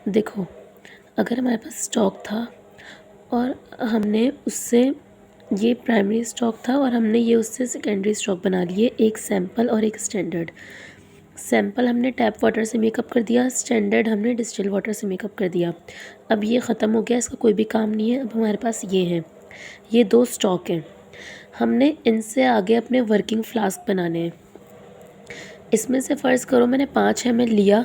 देखो, अगर हमारे पास स्टॉक था और हमने उससे ये प्राइमरी स्टॉक था और हमने ये उससे सेकेंडरी स्टॉक बना लिए, एक सैंपल और एक स्टैंडर्ड। सैंपल हमने टैप वाटर से मेकअप कर दिया, स्टैंडर्ड हमने डिस्टिल वाटर से मेकअप कर दिया। अब ये ख़त्म हो गया, इसका कोई भी काम नहीं है। अब हमारे पास ये हैं, ये 2 स्टॉक हैं। हमने इनसे आगे अपने वर्किंग फ्लास्क बनाने हैं। इसमें से फ़र्ज़ करो मैंने 5 ml लिया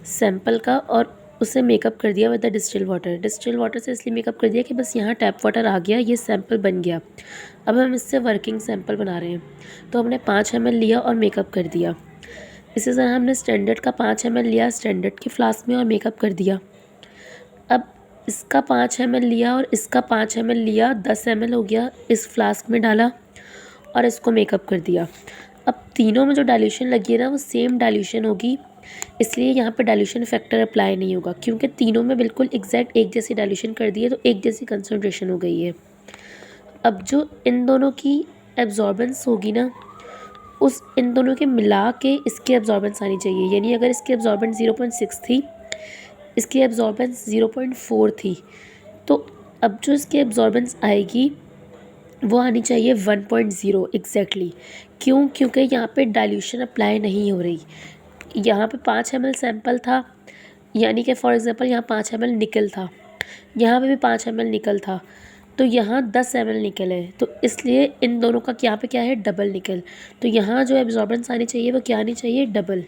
सैंपल का और उसे मेकअप कर दिया with the distil water. Distil water से इसलिए मेकअप कर दिया कि बस यहाँ टैप वाटर आ गया, ये सैंपल बन गया। अब हम इससे वर्किंग सैंपल बना रहे हैं, तो हमने 5 ml लिया और मेकअप कर दिया। इसी तरह हमने स्टैंडर्ड का 5 ml लिया स्टैंडर्ड की फ्लास्क में और मेकअप कर दिया। अब इसका 5 ml लिया और इसका 5 ml लिया, 10 ml हो गया, इस फ्लास्क में डाला और इसको मेकअप कर दिया। अब तीनों में जो डाइल्यूशन लगी है ना, वो सेम डाइल्यूशन होगी, इसलिए यहाँ पे डाइल्यूशन फैक्टर अप्लाई नहीं होगा, क्योंकि तीनों में बिल्कुल एग्जैक्ट एक जैसी डाइल्यूशन कर दी है, तो एक जैसी कंसंट्रेशन हो गई है। अब जो इन दोनों की एब्जॉर्बेंस होगी ना, उस इन दोनों के मिला के इसकी एब्जॉर्बेंस आनी चाहिए। यानी अगर इसकी एब्जॉर्बेंस 0.6 थी, इसकी एब्जॉर्बेंस 0.4 थी, तो अब जो इसकी एब्जॉर्बेंस आएगी वो आनी चाहिए 1.0 एग्जैक्टली। क्यों? क्योंकि यहाँ पे डाइल्यूशन अप्लाई नहीं हो रही। यहाँ पे 5 ml सैंपल था, यानी कि फॉर एग्जांपल यहाँ 5 ml निकल था, यहाँ पे भी 5 ml निकल था, तो यहाँ 10 ml निकल है, तो इसलिए इन दोनों का यहाँ पे क्या है, डबल निकल। तो यहाँ जो एब्जॉर्बेंस आनी चाहिए वो क्या आनी चाहिए, डबल।